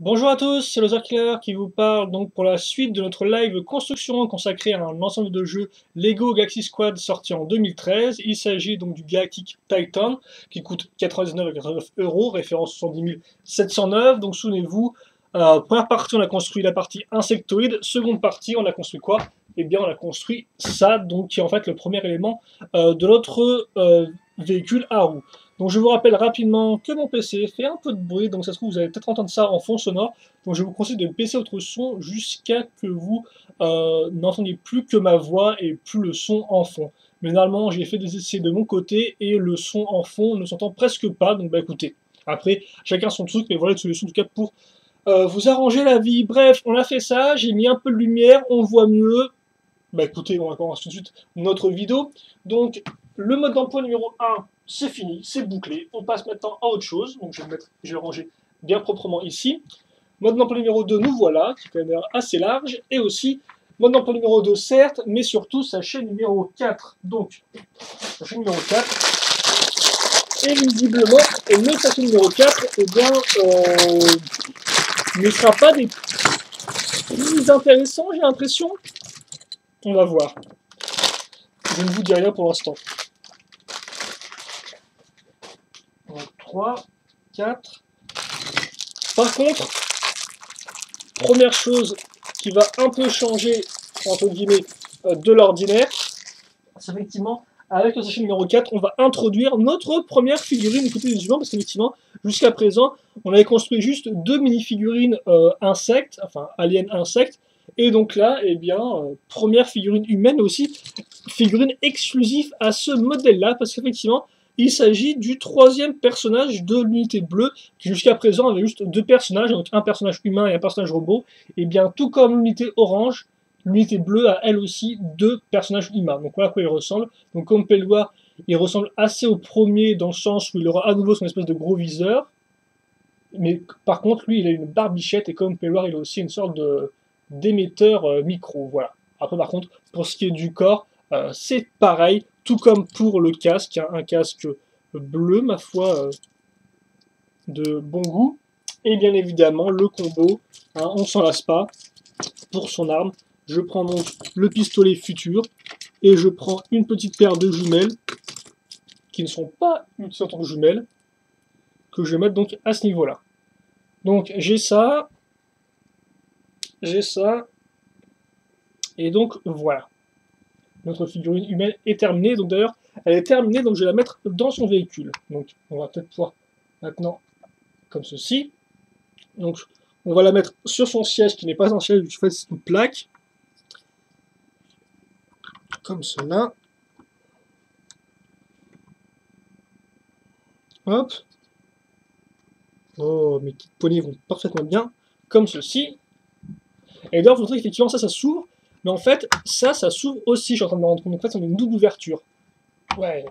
Bonjour à tous, c'est Loser qui vous parle donc pour la suite de notre live construction consacré à un ensemble de jeux Lego Galaxy Squad sorti en 2013. Il s'agit donc du Galactic Titan qui coûte 99,99 €, référence 70 709. Donc souvenez-vous, première partie on a construit la partie insectoïde, seconde partie on a construit quoi? Eh bien on a construit ça, donc qui est en fait le premier élément de notre véhicule à roues. Donc je vous rappelle rapidement que mon PC fait un peu de bruit, donc ça se trouve vous allez peut-être entendre ça en fond sonore. Donc je vous conseille de baisser votre son jusqu'à que vous n'entendiez plus que ma voix et plus le son en fond. Mais normalement j'ai fait des essais de mon côté et le son en fond ne s'entend presque pas, donc bah écoutez. Après, chacun son truc, mais voilà une solution en tout cas pour vous arranger la vie. Bref, on a fait ça, j'ai mis un peu de lumière, on voit mieux. Bah écoutez, on va commencer tout de suite notre vidéo. Donc, le mode d'emploi numéro 1, c'est fini, c'est bouclé. On passe maintenant à autre chose. Donc, je vais ranger bien proprement ici. Mode d'emploi numéro 2, nous voilà, qui est quand même assez large. Et aussi, mode d'emploi numéro 2, certes, mais surtout sachet numéro 4. Donc, sachet numéro 4. Et visiblement, le sachet numéro 4, eh bien, ne sera pas des plus intéressants, j'ai l'impression. On va voir. Je ne vous dis rien pour l'instant. Donc 3, 4. Par contre, première chose qui va un peu changer, entre guillemets, de l'ordinaire, c'est effectivement, avec le sachet numéro 4, on va introduire notre première figurine du côté des humains, parce qu'effectivement, jusqu'à présent, on avait construit juste deux mini-figurines insectes, enfin aliens insectes, et donc là, eh bien, première figurine humaine aussi, figurine exclusive à ce modèle-là, parce qu'effectivement, il s'agit du troisième personnage de l'unité bleue, qui jusqu'à présent avait juste deux personnages, donc un personnage humain et un personnage robot. Et bien, tout comme l'unité orange, l'unité bleue a elle aussi deux personnages humains. Donc voilà à quoi il ressemble. Donc comme on peut le voir, il ressemble assez au premier dans le sens où il aura à nouveau son espèce de gros viseur. Mais par contre, lui, il a une barbichette et comme on peut le voir, il a aussi une sorte de d'émetteur micro. Voilà. Après, par contre, pour ce qui est du corps, c'est pareil, tout comme pour le casque, hein, un casque bleu, ma foi, de bon goût. Et bien évidemment, le combo, hein, on s'en lasse pas. Pour son arme, je prends donc le pistolet futur et je prends une petite paire de jumelles qui ne sont pas utilisées en tant que jumelles, que je vais mettre donc à ce niveau-là. Donc j'ai ça, et donc voilà. Notre figurine humaine est terminée. Donc d'ailleurs, elle est terminée, donc je vais la mettre dans son véhicule. Donc on va peut-être pouvoir maintenant, comme ceci. Donc on va la mettre sur son siège, qui n'est pas un siège, je fais une plaque. Comme cela. Hop. Oh, mes petites poignées vont parfaitement bien. Comme ceci. Et d'ailleurs, vous montrez qu'effectivement, ça s'ouvre. Mais en fait, ça s'ouvre aussi. Je suis en train de me rendre compte. Donc, en fait, on a une double ouverture. Ouais.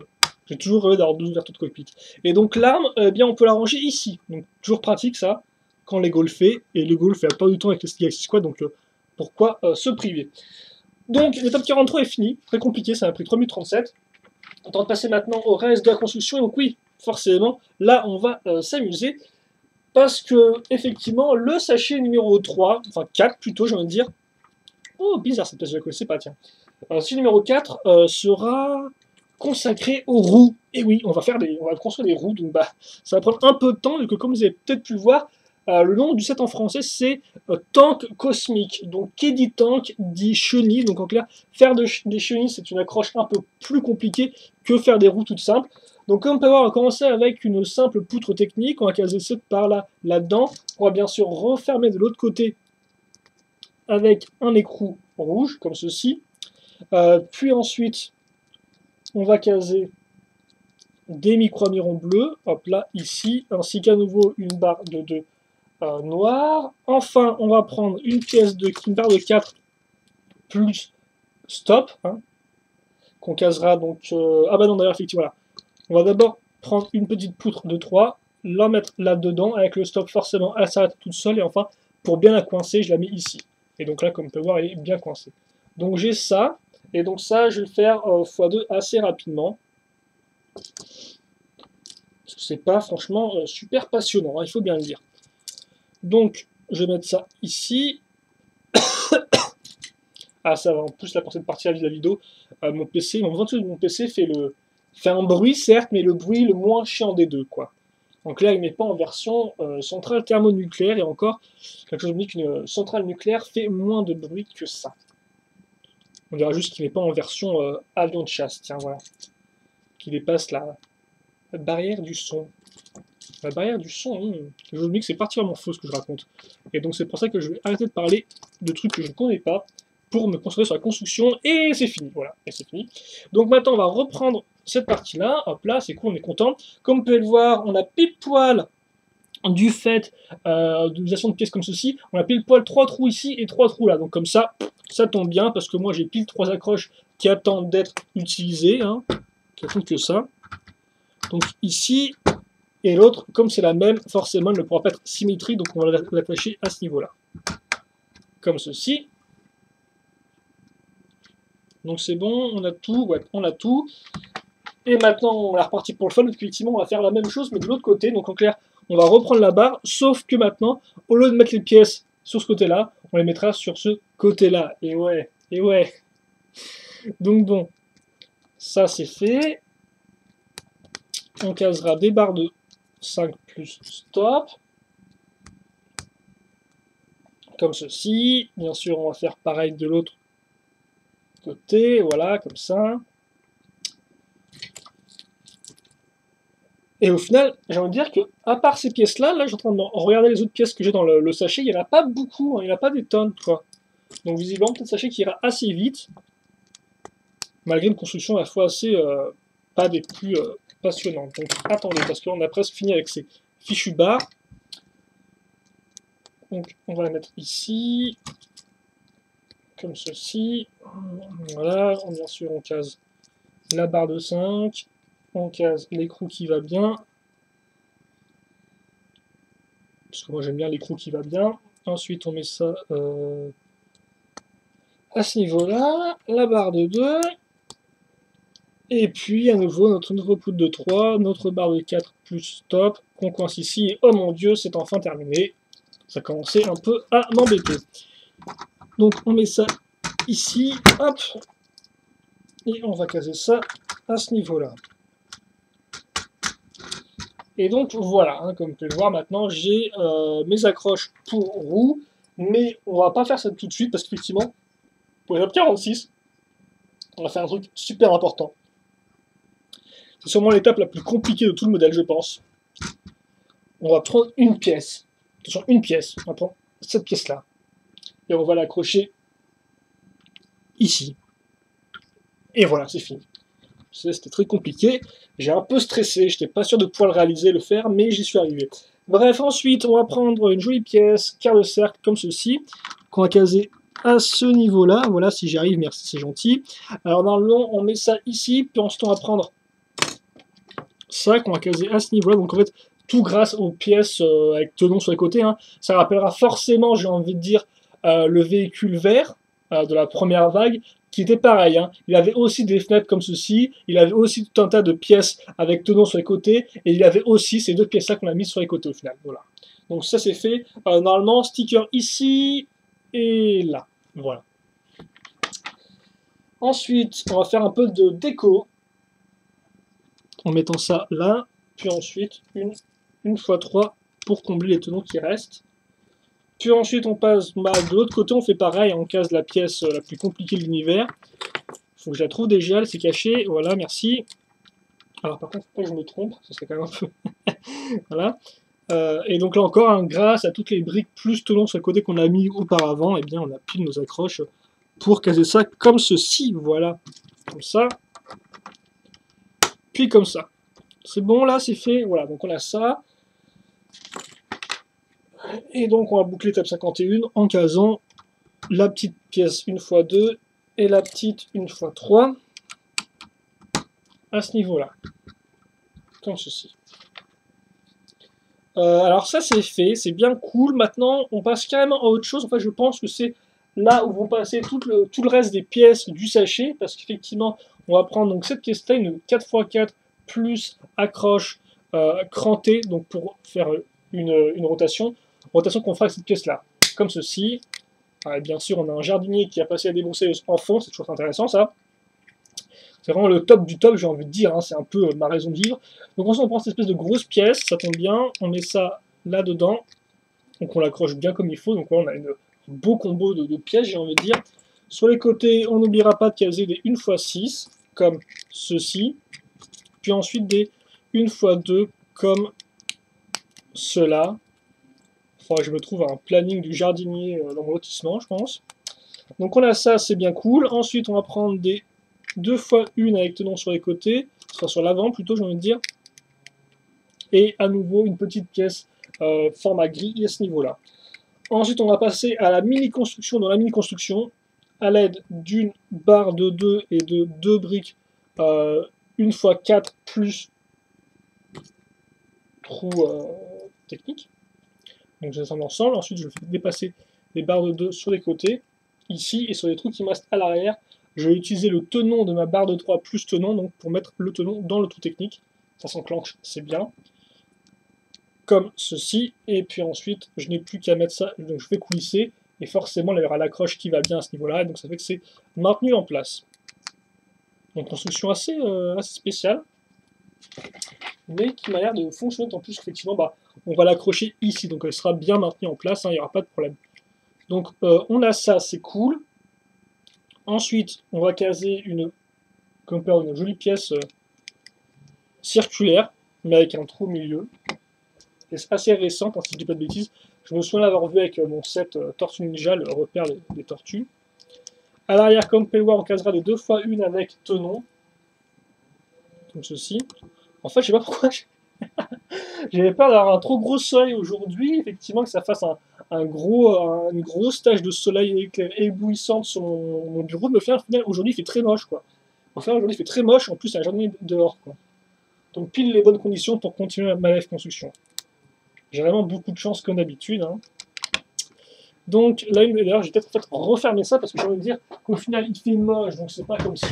J'ai toujours rêvé d'avoir deux ouvertures de cockpit. Et donc, l'arme, eh bien, on peut la ranger ici. Donc, toujours pratique, ça, quand Lego le fait. Et Lego le fait pas du tout avec les Galaxy Squad. Donc, pourquoi se priver? Donc, l'étape 43 est finie. Très compliqué, ça m'a pris 3 minutes 37. On tente de passer maintenant au reste de la construction. Et donc, oui, forcément, là, on va s'amuser. Parce que, effectivement, le sachet numéro 3, enfin 4 plutôt, j'ai envie de dire. Oh, bizarre, cette pièce, je la connaissais pas, tiens. Le sachet numéro 4 sera consacré aux roues. Et oui, on va construire des roues, donc bah, ça va prendre un peu de temps, vu que comme vous avez peut-être pu le voir, le nom du set en français c'est tank cosmique. Donc qui dit tank dit chenille. Donc en clair, faire des chenilles c'est une accroche un peu plus compliquée que faire des roues toutes simples. Donc comme on peut voir, on va commencer avec une simple poutre technique. On va caser cette par là, là-dedans. On va bien sûr refermer de l'autre côté avec un écrou rouge, comme ceci. Puis ensuite, on va caser des micro-amirons bleus, hop là, ici, ainsi qu'à nouveau une barre de 2 noire. Enfin, on va prendre une barre de 4 plus stop, hein, qu'on casera donc... ah bah non, d'ailleurs, effectivement, voilà. On va d'abord prendre une petite poutre de 3, la mettre là-dedans, avec le stop, forcément, elle s'arrête toute seule, et enfin, pour bien la coincer, je la mets ici. Et donc là, comme on peut voir, elle est bien coincée. Donc j'ai ça, et donc ça, je vais le faire x2 assez rapidement. Parce que c'est pas franchement super passionnant, hein, il faut bien le dire. Donc Je vais mettre ça ici. Ah, ça va, en plus, là, pour cette partie-là de la vidéo, mon PC, mon ventre de mon PC fait un bruit, certes, mais le bruit le moins chiant des deux, quoi. Donc là, il n'est pas en version centrale thermonucléaire, et encore, quelque chose me dit qu'une centrale nucléaire fait moins de bruit que ça. On dira juste qu'il n'est pas en version avion de chasse, tiens, voilà. Qui dépasse la barrière du son. La barrière du son, je me dis que c'est particulièrement faux ce que je raconte. Et donc c'est pour ça que je vais arrêter de parler de trucs que je ne connais pas, pour me concentrer sur la construction, et c'est fini, voilà, et c'est fini. Donc maintenant on va reprendre cette partie-là, hop là, c'est cool, on est content. Comme vous pouvez le voir, on a pile poil du fait d'utilisation de pièces comme ceci, on a pile poil 3 trous ici et 3 trous là, donc comme ça tombe bien, parce que moi j'ai pile 3 accroches qui attendent d'être utilisées, hein, qui attendent que ça. Donc ici, et l'autre, comme c'est la même, forcément elle ne pourra pas être symétrique, donc on va l'attacher à ce niveau-là. Comme ceci. Donc c'est bon, on a tout, ouais, on a tout. Et maintenant, on est reparti pour le fun, effectivement, on va faire la même chose, mais de l'autre côté. Donc en clair, on va reprendre la barre, sauf que maintenant, au lieu de mettre les pièces sur ce côté-là, on les mettra sur ce côté-là. Et ouais, et ouais. Donc bon, ça c'est fait. On casera des barres de 5 plus stop. Comme ceci. Bien sûr, on va faire pareil de l'autre côté, voilà, comme ça. Et au final, j'ai envie de dire que, à part ces pièces-là, là, je suis en train de regarder les autres pièces que j'ai dans le sachet, il n'y en a pas beaucoup, hein, il n'y en a pas des tonnes, quoi. Donc visiblement, peut-être sachet qui ira assez vite, malgré une construction à la fois assez, pas des plus passionnantes. Donc attendez, parce qu'on a presque fini avec ces fichus barres. Donc on va la mettre ici, comme ceci. Voilà, bien sûr, on case la barre de 5, on case l'écrou qui va bien, parce que moi j'aime bien l'écrou qui va bien. Ensuite on met ça à ce niveau-là, la barre de 2, et puis à nouveau notre nouveau poutre de 3, notre barre de 4 plus stop, qu'on coince ici, et oh mon dieu, c'est enfin terminé. Ça commençait un peu à m'embêter. Donc on met ça ici, hop, et on va caser ça à ce niveau-là. Et donc voilà, hein, comme vous pouvez le voir maintenant, j'ai mes accroches pour roues, mais on va pas faire ça tout de suite parce qu'effectivement, pour l'étape 46, on va faire un truc super important. C'est sûrement l'étape la plus compliquée de tout le modèle, je pense. On va prendre une pièce, attention, une pièce, on va prendre cette pièce-là, et on va l'accrocher ici. Et voilà, c'est fini. C'était très compliqué, j'ai un peu stressé, j'étais pas sûr de pouvoir le réaliser, le faire, mais j'y suis arrivé. Bref, ensuite, on va prendre une jolie pièce, quart de cercle, comme ceci, qu'on va caser à ce niveau-là. Voilà, si j'y arrive, merci, c'est gentil. Alors, normalement, on met ça ici, puis ensuite, on va prendre ça, qu'on va caser à ce niveau-là. Donc, en fait, tout grâce aux pièces avec tenons sur les côtés. Hein. Ça rappellera forcément, j'ai envie de dire, le véhicule vert de la première vague, qui était pareil. Hein. Il avait aussi des fenêtres comme ceci, il avait aussi tout un tas de pièces avec tenons sur les côtés, et il avait aussi ces deux pièces-là qu'on a mises sur les côtés au final. Voilà. Donc ça c'est fait. Normalement, sticker ici et là. Voilà. Ensuite, on va faire un peu de déco en mettant ça là, puis ensuite une fois 3 pour combler les tenons qui restent. Puis ensuite on passe de l'autre côté, on fait pareil, on case la pièce la plus compliquée de l'univers. Faut que je la trouve déjà, elle s'est cachée, voilà, merci. Alors par contre, faut pas que je me trompe, ça serait quand même un peu... voilà. Et donc là encore, hein, grâce à toutes les briques plus tenons sur le côté qu'on a mis auparavant, et bien on a pile nos accroches pour caser ça comme ceci, voilà. Comme ça. Puis comme ça. C'est bon là, c'est fait, voilà, donc on a ça. Et donc on va boucler étape 51 en casant la petite pièce 1x2 et la petite 1x3 à ce niveau-là. Comme ceci. Alors ça c'est fait, c'est bien cool. Maintenant on passe carrément à autre chose. En fait je pense que c'est là où vont passer tout le reste des pièces du sachet. Parce qu'effectivement on va prendre donc cette pièce-là, une 4x4 plus accroche crantée, donc pour faire une rotation. Rotation qu'on fera avec cette pièce-là, comme ceci. Et bien sûr, on a un jardinier qui a passé à débrousser en fond, c'est toujours intéressant ça. C'est vraiment le top du top, j'ai envie de dire, hein, c'est un peu ma raison de vivre. Donc ensuite on prend cette espèce de grosse pièce, ça tombe bien, on met ça là-dedans, donc on l'accroche bien comme il faut, donc voilà, on a un beau combo de pièces, j'ai envie de dire. Sur les côtés, on n'oubliera pas de caser des 1x6, comme ceci, puis ensuite des 1x2, comme cela. Il faudra que je me trouve un planning du jardinier dans mon lotissement, je pense. Donc on a ça, c'est bien cool. Ensuite, on va prendre des 2x1 avec tenon sur les côtés, enfin sur l'avant plutôt, j'ai envie de dire. Et à nouveau, une petite pièce format gris à ce niveau-là. Ensuite, on va passer à la mini-construction. Dans la mini-construction, à l'aide d'une barre de 2 et de 2 briques 1x4 plus trou technique. Donc je les assemble ensemble. Ensuite, je fais dépasser les barres de 2 sur les côtés, ici, et sur les trous qui me restent à l'arrière, je vais utiliser le tenon de ma barre de 3 plus tenon, donc pour mettre le tenon dans le trou technique. Ça s'enclenche, c'est bien. Comme ceci, et puis ensuite, je n'ai plus qu'à mettre ça, donc je fais coulisser, et forcément, il y aura l'accroche qui va bien à ce niveau-là, et donc ça fait que c'est maintenu en place. Donc construction assez spéciale, mais qui m'a l'air de fonctionner, en plus effectivement, bah, on va l'accrocher ici, donc elle sera bien maintenue en place, hein, il n'y aura pas de problème. Donc on a ça, c'est cool. Ensuite, on va caser une jolie pièce circulaire, mais avec un trou au milieu. C'est assez récent, si je dis pas de bêtises. Je me souviens l'avoir vu avec mon set Tortue Ninja, le repère des tortues. À l'arrière, comme Pelloir, on casera des 2x1 avec tenon. Comme ceci. En fait, je sais pas pourquoi j'avais peur d'avoir un trop gros soleil aujourd'hui. Effectivement, que ça fasse une grosse tache de soleil éblouissante sur mon bureau. Mais au final, aujourd'hui, il fait très moche, quoi. Au final, aujourd'hui, il fait très moche. En plus, c'est la journée dehors, quoi. Donc, pile les bonnes conditions pour continuer ma live construction. J'ai vraiment beaucoup de chance comme d'habitude. Hein. Donc là, d'ailleurs, j'ai peut-être en fait refermer ça parce que j'ai envie de dire qu'au final, il fait moche. Donc c'est pas comme si,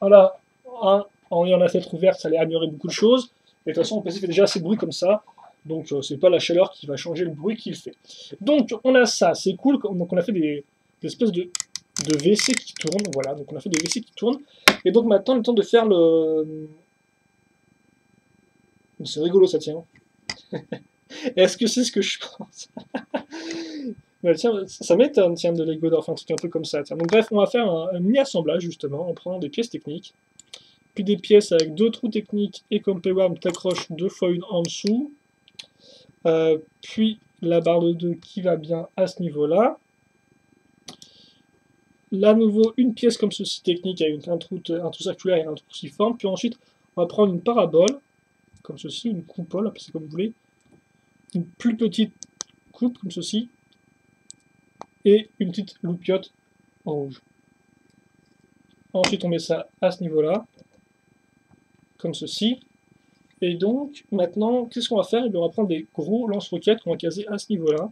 voilà, hein, en ayant la fenêtre ouverte, ça allait améliorer beaucoup de choses. Et de toute façon, mon PC fait déjà assez de bruit comme ça. Donc c'est pas la chaleur qui va changer le bruit qu'il fait. Donc on a ça, c'est cool. Donc on a fait des espèces de WC qui tournent. Voilà, donc on a fait des WC qui tournent. Et donc maintenant, le temps de faire le... C'est rigolo ça, tient. Est-ce que c'est ce que je pense? Ouais, tiens, ça m'étonne, tiens, de Lego d'or, enfin un truc un peu comme ça. Tiens. Donc bref, on va faire un mini-assemblage, justement, en prenant des pièces techniques, puis des pièces avec 2 trous techniques, et comme Payworm t'accroche 2x1 en dessous, puis la barre de 2 qui va bien à ce niveau-là. Là, à nouveau, une pièce comme ceci technique, avec un trou circulaire et un trou cruciforme, puis ensuite, on va prendre une parabole, comme ceci, une coupole, appelez ça comme vous voulez, une plus petite coupe, comme ceci, et une petite loupiote en rouge. Ensuite, on met ça à ce niveau-là, comme ceci. Et donc, maintenant, qu'est-ce qu'on va faire? On va prendre des gros lance-roquettes qu'on va caser à ce niveau-là.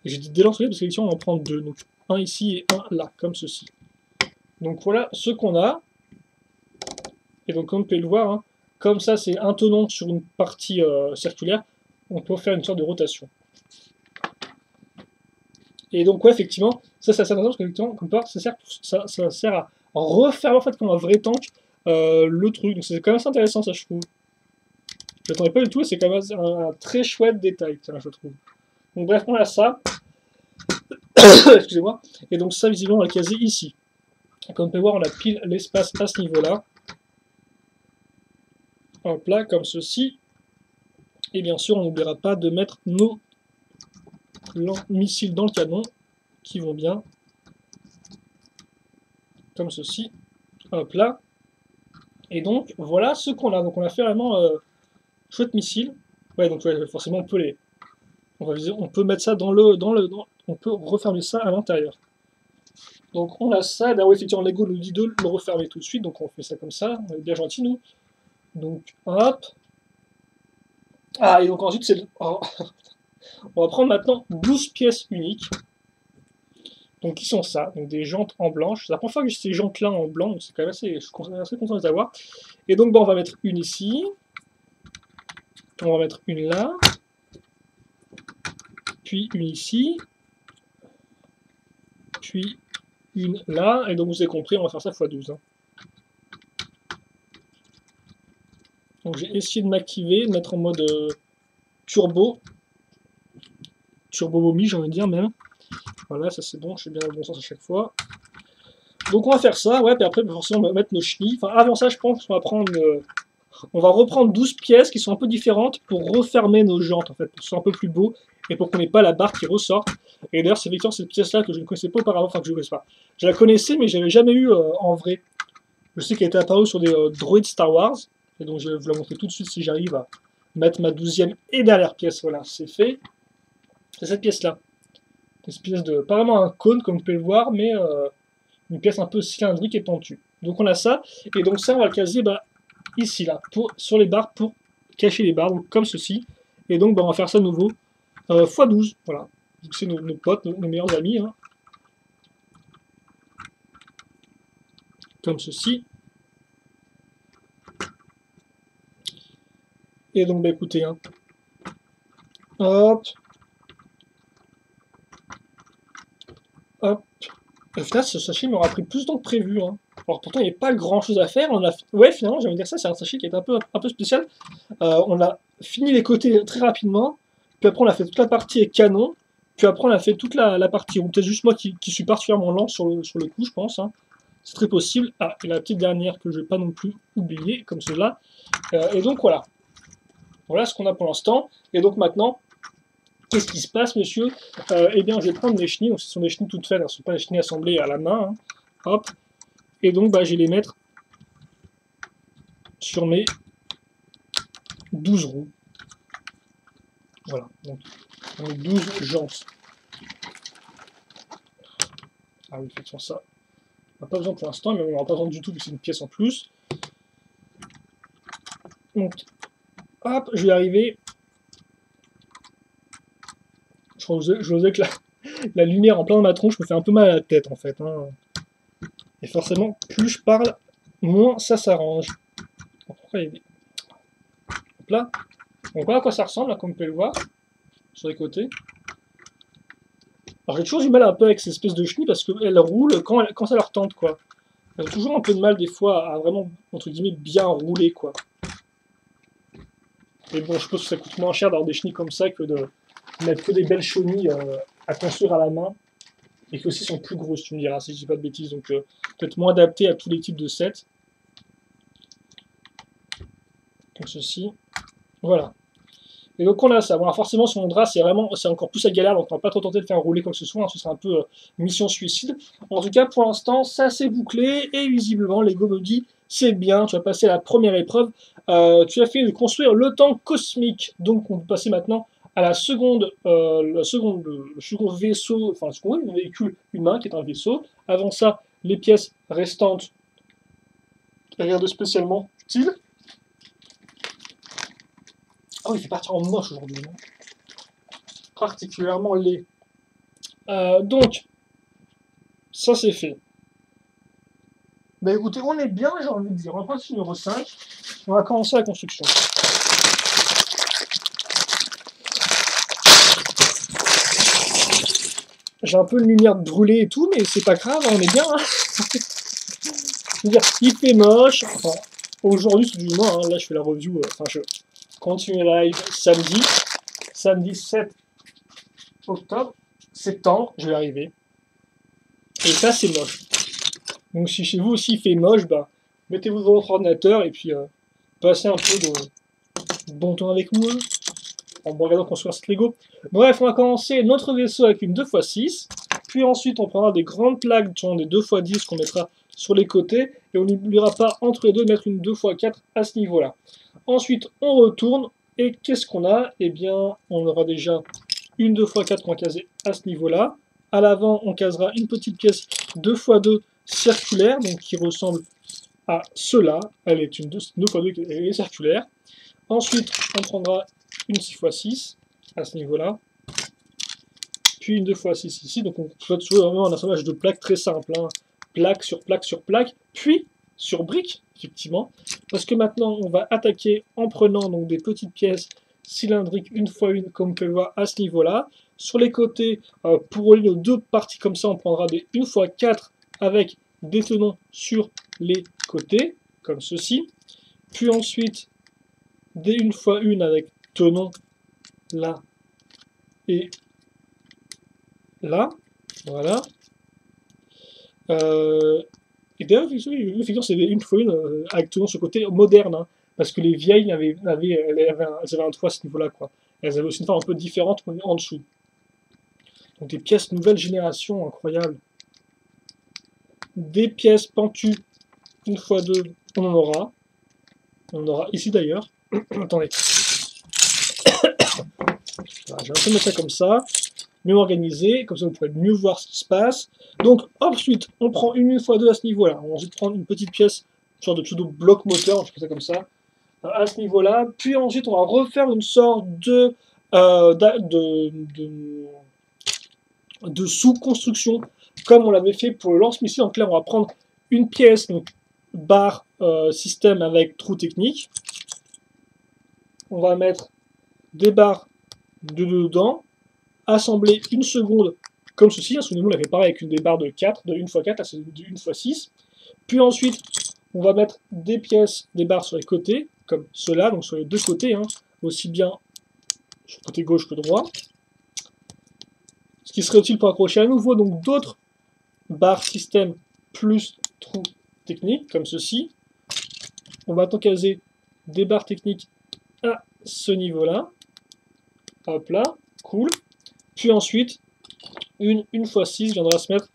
J'ai dit des lance-roquettes parce qu'effectivement, on va en prendre 2. Donc, un ici et un là, comme ceci. Donc, voilà ce qu'on a. Et donc, comme vous pouvez le voir, hein, comme ça, c'est un tenon sur une partie circulaire, on peut faire une sorte de rotation. Et donc, ouais, effectivement, ça sert intéressant parce qu'effectivement, comme part, ça sert à refaire en fait comme un vrai tank le truc. Donc, c'est quand même assez intéressant, ça, je trouve. Je l'attendais pas du tout et c'est quand même un très chouette détail, tiens, je trouve. Donc, bref, on a ça. Excusez-moi. Et donc, ça, visiblement, on l'a casé ici. Comme on peut voir, on a pile l'espace à ce niveau-là. Hop là, comme ceci. Et bien sûr, on n'oubliera pas de mettre nos missiles dans le canon, qui vont bien. Comme ceci. Hop là. Et donc, voilà ce qu'on a. Donc, on a fait vraiment chouette missile. Ouais, donc ouais, forcément, on peut les... On peut mettre ça on peut refermer ça à l'intérieur. Donc, on a ça. D'ailleurs, effectivement, Lego nous dit de le refermer tout de suite. Donc, on fait ça comme ça. On est bien gentil, nous. Donc, hop. Ah, et donc ensuite, c'est... Oh. On va prendre maintenant 12 pièces uniques. Donc, qui sont ça? Donc, des jantes en blanche. C'est la première fois que j'ai ces jantes-là en blanc. Donc, c'est quand même assez... Je suis assez content de les avoir. Et donc, bon, on va mettre une ici. On va mettre une là, puis une ici, puis une là, et donc vous avez compris, on va faire ça x12. Hein. Donc j'ai essayé de m'activer, de mettre en mode turbo momie, j'ai envie de dire même. Voilà, ça c'est bon, je suis bien dans le bon sens à chaque fois. Donc on va faire ça, ouais, puis après forcément on va mettre nos chenilles. Enfin avant ça je pense qu'on va prendre... on va reprendre 12 pièces qui sont un peu différentes pour refermer nos jantes en fait, pour que ce soit un peu plus beau et pour qu'on n'ait pas la barre qui ressorte. Et d'ailleurs c'est effectivement cette pièce là que je ne connaissais pas auparavant, enfin que je ne connaissais pas. Je la connaissais mais je l'avais jamais eu en vrai. Je sais qu'elle était apparue sur des droïdes Star Wars, et donc je vais vous la montrer tout de suite si j'arrive à mettre ma 12e et dernière pièce. Voilà, c'est fait. C'est cette pièce là. Une espèce de... pas vraiment un cône comme vous pouvez le voir, mais une pièce un peu cylindrique et pentue. Donc on a ça, et donc ça on va le caser ici là, sur les barres pour cacher les barres, donc comme ceci. Et donc on va faire ça de nouveau x12, voilà. Donc c'est nos potes, nos meilleurs amis, hein. Comme ceci. Et donc écoutez, hein. Hop. Hop. Au final, ce sachet m'aura pris plus de temps que prévu. Hein. Alors pourtant, il n'y avait pas grand chose à faire. Ouais, finalement, j'allais dire ça, c'est un sachet qui est un peu spécial. On a fini les côtés très rapidement. Puis après, on a fait toute la partie avec canon. Puis après, on a fait toute la partie. Ou peut-être juste moi qui suis particulièrement lent sur le coup, je pense. Hein. C'est très possible. Ah, et la petite dernière que je ne vais pas non plus oublier, comme cela. Et donc voilà. Voilà ce qu'on a pour l'instant. Et donc maintenant, qu'est-ce qui se passe, monsieur? Eh bien, je vais prendre mes chenilles. Donc, ce sont des chenilles toutes faites, ce ne sont pas des chenilles assemblées à la main. Hein. Hop. Et donc, je vais les mettre sur mes 12 roues. Voilà. Donc, 12 jantes. Ah oui, effectivement, ça. On n'a pas besoin pour l'instant, mais on n'aura pas besoin du tout, vu que c'est une pièce en plus. Donc, hop, je vais arriver. Je vous ai que la lumière en plein dans ma tronche me fait un peu mal à la tête, en fait. Hein. Et forcément, plus je parle, moins ça s'arrange. Pourquoi il y a des... Hop là. Donc voilà à quoi ça ressemble, là, comme vous pouvez le voir, sur les côtés. Alors j'ai toujours du mal un peu avec ces espèces de chenilles, parce qu'elles roulent quand ça leur tente, quoi. Elles ont toujours un peu de mal, des fois, à vraiment, entre guillemets, bien rouler, quoi. Et bon, je pense que ça coûte moins cher d'avoir des chenilles comme ça que de mettre que des belles chenilles à construire à la main. Et qui aussi sont plus grosses, tu me diras, si je dis pas de bêtises. Donc peut-être moins adapté à tous les types de sets. Comme ceci. Voilà. Et donc on a ça. Bon, alors forcément, sur mon drap, c'est encore plus à galère, donc on va pas trop tenter de faire rouler quoi que ce soit. Hein, ce sera un peu mission suicide. En tout cas, pour l'instant, ça s'est bouclé. Et visiblement, Lego me dit, c'est bien, tu as passé la première épreuve. Tu as fait de construire le tank cosmique. Donc on peut passer maintenant à le second vaisseau, enfin le second véhicule humain qui est un vaisseau. Avant ça, les pièces restantes, rien de spécialement utile. Ah oui, il fait partir en moche aujourd'hui. Hein. Particulièrement laid. Donc, ça c'est fait. Bah écoutez, on est bien, j'ai envie de dire. On va prendre ce numéro 5. On va commencer la construction. J'ai un peu de lumière brûlée et tout, mais c'est pas grave, on est bien. Hein. C'est-à-dire, il fait moche. Enfin, aujourd'hui, c'est du moins, hein, là je fais la review, enfin je continue live samedi 7 octobre, septembre, je vais arriver. Et ça, c'est moche. Donc si chez vous aussi il fait moche, mettez-vous devant votre ordinateur et puis passez un peu de bon temps avec moi. En regardant construire ce Lego. Bref, on va commencer notre vaisseau avec une 2x6. Puis ensuite, on prendra des grandes plaques, des 2x10 qu'on mettra sur les côtés. Et on n'oubliera pas entre les deux de mettre une 2x4 à ce niveau-là. Ensuite, on retourne. Et qu'est-ce qu'on a? Eh bien, on aura déjà une 2x4 qu'on va caser à ce niveau-là. À l'avant, on casera une petite pièce 2x2 circulaire, donc qui ressemble à cela. Elle est une 2x2 elle est circulaire. Ensuite, on prendra une 6x6 à ce niveau-là, puis une 2x6 ici, donc on peut trouver vraiment un assemblage de plaques très simple, hein. Plaque sur plaque sur plaque, puis sur briques, effectivement, parce que maintenant on va attaquer en prenant donc des petites pièces cylindrique, une fois une, comme vous pouvez le voir à ce niveau-là. Sur les côtés, pour relier nos deux parties comme ça, on prendra des 1x4 avec des tenons sur les côtés, comme ceci. Puis ensuite, des 1x1 avec tenons là et là. Voilà. Et d'ailleurs, effectivement, c'est des 1x1 avec tenons sur le côté moderne, hein, parce que les vieilles elles avaient un toit à ce niveau-là, quoi. Elles avaient aussi une forme un peu différente en dessous. Donc des pièces nouvelle génération, incroyable. Des pièces pentues 1x2, on en aura. On en aura ici d'ailleurs. Attendez. Voilà, je vais un peu mettre ça comme ça. Mieux organisé, comme ça vous pourrez mieux voir ce qui se passe. Donc ensuite, on prend une 1x2 à ce niveau-là. On va ensuite prendre une petite pièce, une sorte de pseudo bloc moteur, je fais ça comme ça, à ce niveau-là. Puis ensuite, on va refaire une sorte de sous-construction, comme on l'avait fait pour le lance-missile. Donc là, on va prendre une pièce, donc barre système avec trou technique. On va mettre des barres dedans, assembler une seconde comme ceci. Souvenez-vous, on l'avait pareil avec des barres de 4, de 1x4 à 1x6. Puis ensuite, on va mettre des pièces, des barres sur les côtés, comme cela, donc sur les deux côtés, hein, aussi bien sur le côté gauche que droit. Ce qui serait utile pour accrocher à nouveau donc d'autres barres système plus trous techniques, comme ceci. On va maintenant caser des barres techniques à ce niveau-là. Hop là, cool. Puis ensuite, une 1x6 viendra se mettre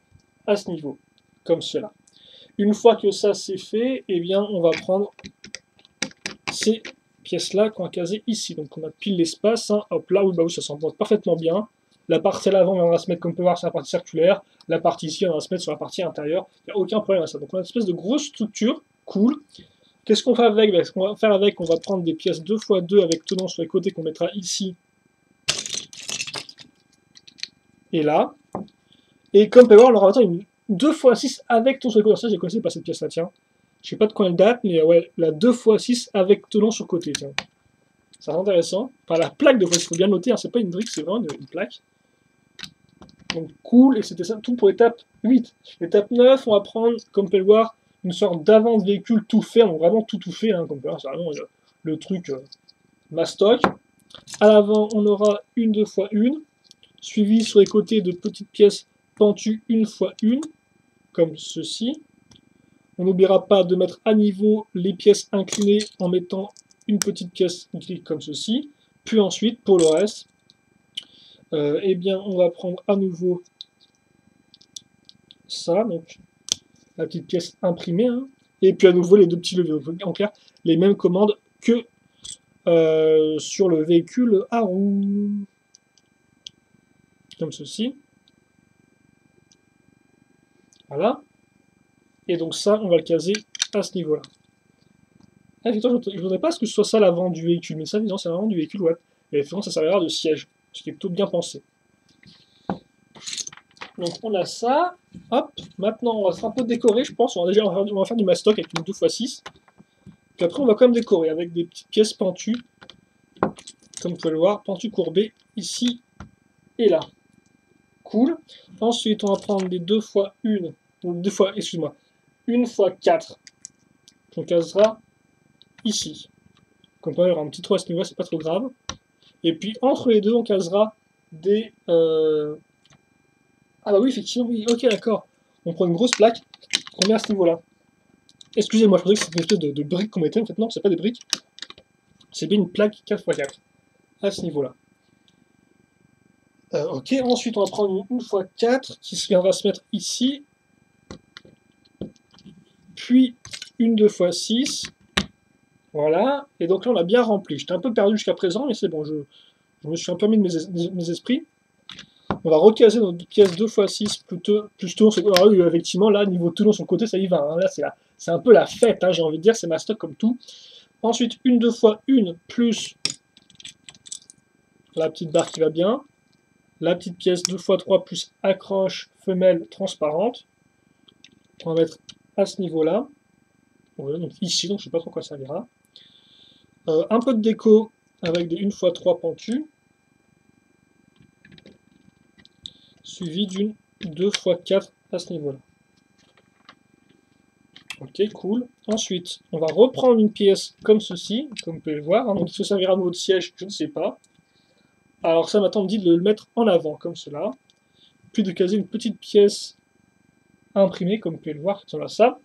à ce niveau, comme cela. Une fois que ça c'est fait, eh bien on va prendre ces pièces-là qu'on a casées ici. Donc on a pile l'espace, hein. Hop là, oui, bah oui, ça s'entend parfaitement bien. La partie à l'avant viendra se mettre, comme on peut voir, sur la partie circulaire. La partie ici viendra se mettre sur la partie intérieure. Il n'y a aucun problème à ça. Donc on a une espèce de grosse structure, cool. Qu'est-ce qu'on fait avec? Ce qu'on va faire avec, on va prendre des pièces 2x2 avec tenons sur les côtés qu'on mettra ici et là. Et comme vous pouvez voir, on aura maintenant une 2x6 avec tenons sur les côtés. Ça, j'ai connaissé pas cette pièce-là, tiens. Je sais pas de quand elle date, mais ouais, la 2x6 avec tenons sur le côté, tiens. C'est intéressant. Enfin, la plaque de fois, il faut bien noter, hein, c'est pas une brique, c'est vraiment une plaque. Donc cool, et c'était ça tout pour l'étape 8. L'étape 9, on va prendre, comme vous pouvez le voir, une sorte d'avant de véhicule tout fait, donc vraiment tout fait, hein, comme vous pouvez voir, c'est vraiment le truc mastoc. À l'avant, on aura une 2x1, suivi sur les côtés de petites pièces pentues 1x1, comme ceci. On n'oubliera pas de mettre à niveau les pièces inclinées en mettant une petite pièce inclinée comme ceci. Puis ensuite, pour le reste, eh bien, on va prendre à nouveau ça, donc la petite pièce imprimée, hein, et puis à nouveau les deux petits leviers. Donc, en clair, les mêmes commandes que sur le véhicule à roues, comme ceci. Voilà. Et donc ça, on va le caser à ce niveau-là. Ah, effectivement, je ne voudrais pas que ce soit ça l'avant du véhicule, mais ça, évidemment, c'est l'avant du véhicule, ouais. Et effectivement, ça servira de siège, ce qui est plutôt bien pensé. Donc on a ça. Hop, maintenant on va se faire un peu décorer, je pense. On va faire du mastoc avec une 2x6. Puis après, on va quand même décorer avec des petites pièces pentues, comme vous pouvez le voir, pentues courbées ici et là. Cool. Ensuite, on va prendre des 2x1, donc excuse-moi, 1x4 qu'on casera ici. Comme ça, il y aura un petit trou à ce niveau, c'est pas trop grave. Et puis entre les deux, on casera des. Ah bah oui, effectivement, oui, ok, d'accord. On prend une grosse plaque qu'on met à ce niveau-là. Excusez-moi, je pensais que c'était une espèce de briques qu'on mettait, en fait non, c'est pas des briques. C'est bien une plaque 4x4, à ce niveau-là. Ok, ensuite on va prendre une 1x4 qui viendra se mettre ici. Puis une 2x6. Voilà, et donc là on a bien rempli. J'étais un peu perdu jusqu'à présent, mais c'est bon, je me suis un peu mis de mes esprits. On va recaser notre pièce 2x6 plus tenons. Ah oui, effectivement, là, niveau tenons sur le côté, ça y va. Hein. Là, c'est un peu la fête, hein, j'ai envie de dire, c'est ma stock comme tout. Ensuite, une 2x1 plus la petite barre qui va bien. La petite pièce 2x3 plus accroche femelle transparente. On va mettre à ce niveau-là. Ouais, donc ici, donc je ne sais pas trop quoi ça servira. Un peu de déco avec des 1x3 pentus, suivi d'une 2x4 à ce niveau-là. Ok, cool. Ensuite, on va reprendre une pièce comme ceci, comme vous pouvez le voir. Hein. Donc, ça servira de votre siège, je ne sais pas. Alors ça, maintenant, on me dit de le mettre en avant, comme cela. Puis de caser une petite pièce imprimée, comme vous pouvez le voir, comme ça.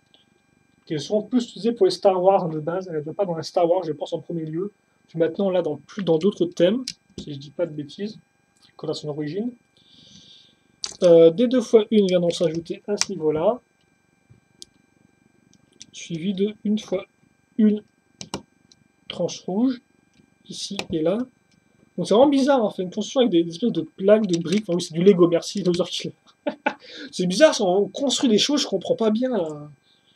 Qui est souvent plus utilisée pour les Star Wars de base. Elle ne va pas dans les Star Wars, je pense, en premier lieu. Puis maintenant, là, dans d'autres thèmes, si je dis pas de bêtises, qu'on a son origine. Des 2x1 vient donc s'ajouter à ce niveau-là. Suivi de 1x1 tranche rouge, ici et là. Donc c'est vraiment bizarre, on fait une construction avec des espèces de plaques, de briques. Enfin oui, c'est du Lego, merci, Loser Killer. C'est bizarre, on construit des choses, je comprends pas bien.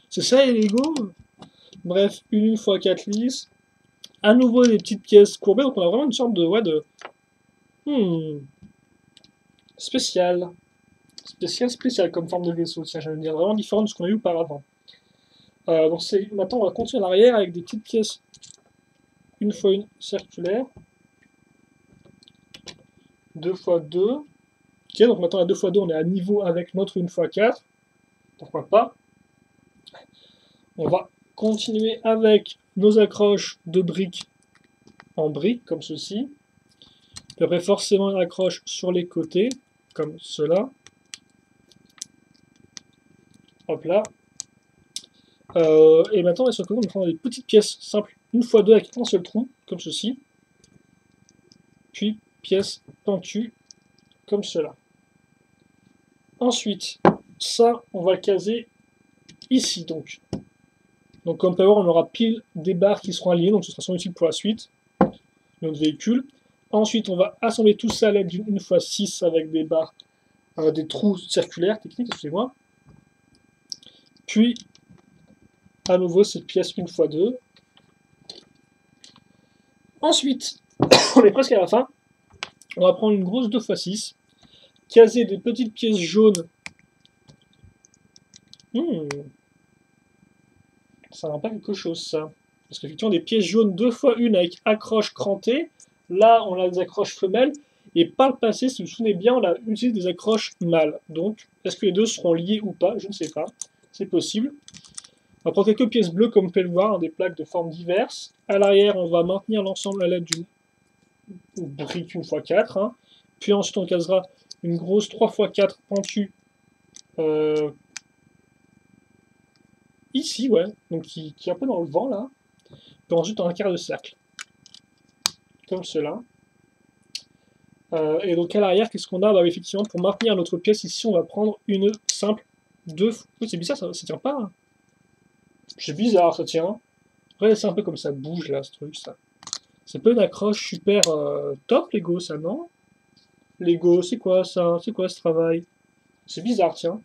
C'est ça les Lego. Bref, une fois 4 lisses. À nouveau des petites pièces courbées, donc on a vraiment une sorte de... Ouais, de... spécial. Spécial comme forme de vaisseau. Tiens, j'allais dire vraiment différent de ce qu'on a eu auparavant. Donc maintenant on va continuer à l'arrière avec des petites pièces 1x1 circulaires. 2x2. Ok, donc maintenant la 2x2 on est à niveau avec notre 1x4. Pourquoi pas. On va continuer avec nos accroches de briques en briques, comme ceci. Puis après forcément une accroche sur les côtés, comme cela. Hop là. Et maintenant, sur le côté, on va prendre des petites pièces simples, 1x2 avec un seul trou, comme ceci. Puis pièces pentues, comme cela. Ensuite, ça, on va le caser ici, donc. Donc comme peut voir, on aura pile des barres qui seront alignées, donc ce sera sans utile pour la suite de notre véhicule. Ensuite, on va assembler tout ça à l'aide d'une 1x6 avec des barres, des trous circulaires, techniques, excusez-moi. Puis, à nouveau, cette pièce 1x2. Ensuite, on est presque à la fin. On va prendre une grosse 2x6, caser des petites pièces jaunes. Ça n'a pas quelque chose, ça. Parce qu'effectivement, des pièces jaunes 2x1 avec accroche crantée. Là, on a des accroches femelles. Et par le passé, si vous vous souvenez bien, on a utilisé des accroches mâles. Donc, est-ce que les deux seront liés ou pas? Je ne sais pas. C'est possible. On va prendre quelques pièces bleues, comme vous pouvez le voir, hein, des plaques de formes diverses. À l'arrière, on va maintenir l'ensemble à l'aide d'une brique 1x4. Hein. Puis ensuite, on casera une grosse 3x4 pentue. Ici, ouais. Donc, qui est un peu dans le vent, là. Puis ensuite, un quart de cercle. Comme cela. Et donc, à l'arrière, qu'est-ce qu'on a? Bah, effectivement, pour maintenir notre pièce, ici, on va prendre une simple 2... Oui, c'est bizarre, ça tient pas. Hein. C'est bizarre, ça tient. Après, c'est un peu comme ça bouge, là, ce truc, ça. C'est pas une accroche super top, Lego, ça, non? Lego, c'est quoi, ça? C'est quoi, ce travail? C'est bizarre, tiens.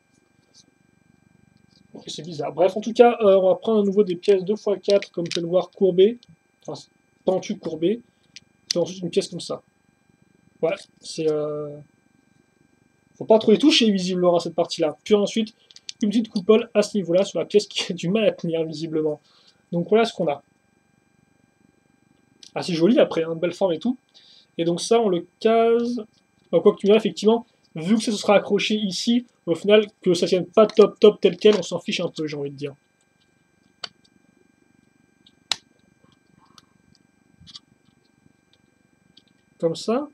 Ok, c'est bizarre. Bref, en tout cas, on va prendre à nouveau des pièces 2x4, comme vous pouvez le voir, courbées. Enfin, pentues courbées. Et ensuite, une pièce comme ça. Ouais, c'est... Faut pas trop les toucher, visiblement, à cette partie-là. Puis ensuite, une petite coupole à ce niveau-là, sur la pièce qui a du mal à tenir, visiblement. Donc voilà ce qu'on a. Assez joli, après, hein, belle forme et tout. Et donc ça, on le case... Enfin, quoi que tu me diras, effectivement, vu que ça se sera accroché ici, au final, que ça tienne pas top tel quel, on s'en fiche un peu, j'ai envie de dire. Comme ça.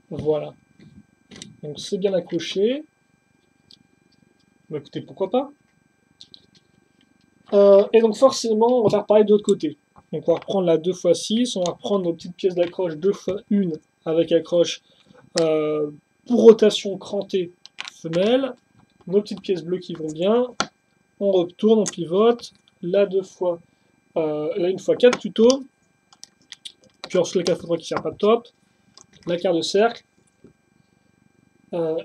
Voilà. Donc c'est bien accroché. Bah écoutez, pourquoi pas. Et donc forcément, on va faire pareil de l'autre côté. Donc on va reprendre la 2x6, on va reprendre nos petites pièces d'accroche 2x1 avec accroche pour rotation crantée femelle. Nos petites pièces bleues qui vont bien. On retourne, on pivote. La 2x, la 1x4 plutôt. Puis ensuite la 4x3 qui sert pas top. La quart de cercle.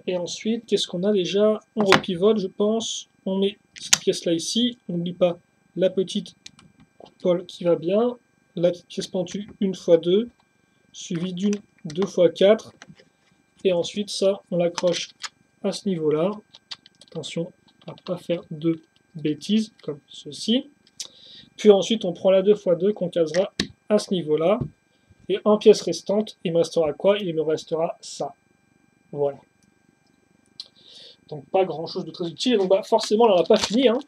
Et ensuite, qu'est-ce qu'on a déjà? On repivote, je pense. On met cette pièce-là ici. On n'oublie pas la petite coupole qui va bien. La petite pièce pentue 1x2, suivie d'une 2x4. Et ensuite, ça, on l'accroche à ce niveau-là. Attention à ne pas faire de bêtises, comme ceci. Puis ensuite, on prend la 2x2 qu'on casera à ce niveau-là. Et en pièce restante, il me restera quoi? Il me restera ça. Voilà. Donc pas grand chose de très utile. Et donc bah, forcément, là, on n'a pas fini. Hein.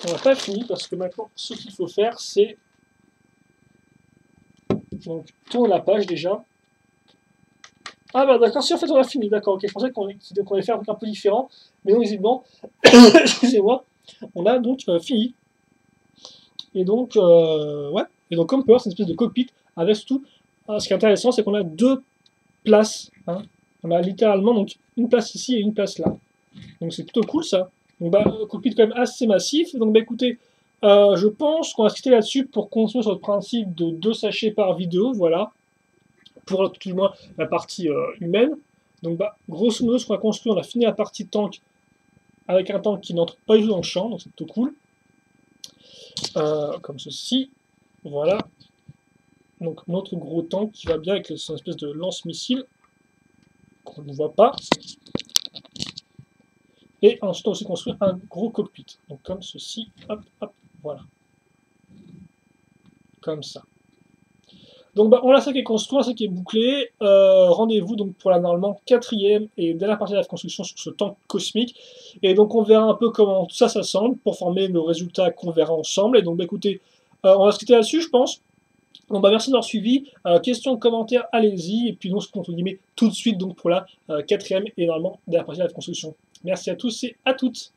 On n'a pas fini parce que maintenant, ce qu'il faut faire, c'est donc tourner la page déjà. Ah bah d'accord, si en fait on a fini, d'accord, ok, je pensais qu'on allait faire un truc un peu différent, mais non, visiblement, excusez-moi, on a donc fini. Et donc, ouais, et donc comme peut voir, c'est une espèce de cockpit avec tout. Ce qui est intéressant, c'est qu'on a deux places. Hein. On a littéralement donc une place ici et une place là. Donc c'est plutôt cool ça. Donc bah, cockpit quand même assez massif. Donc bah écoutez, je pense qu'on va se quitter là-dessus pour continuer sur le principe de 2 sachets par vidéo, voilà. Pour tout le moins la partie humaine. Donc bah, grosso modo, ce qu'on a construit, on a fini la partie tank avec un tank qui n'entre pas du tout dans le champ, donc c'est plutôt cool. Comme ceci, voilà. Donc notre gros tank qui va bien avec son espèce de lance-missile qu'on ne voit pas. Et ensuite on a aussi construit un gros cockpit. Donc comme ceci, hop, hop, voilà. Comme ça. Donc bah, on a ça qui est construit, on a ça qui est bouclé. Rendez-vous donc pour la normalement 4e et dernière partie de la construction sur ce tank cosmique. Et donc on verra un peu comment tout ça s'assemble pour former le résultat qu'on verra ensemble. Et donc bah, écoutez, on va se quitter là-dessus je pense. Donc bah, merci d'avoir suivi. Questions, commentaires, allez-y. Et puis nous on se retrouve entre guillemets tout de suite donc pour la 4e et normalement dernière partie de la construction. Merci à tous et à toutes.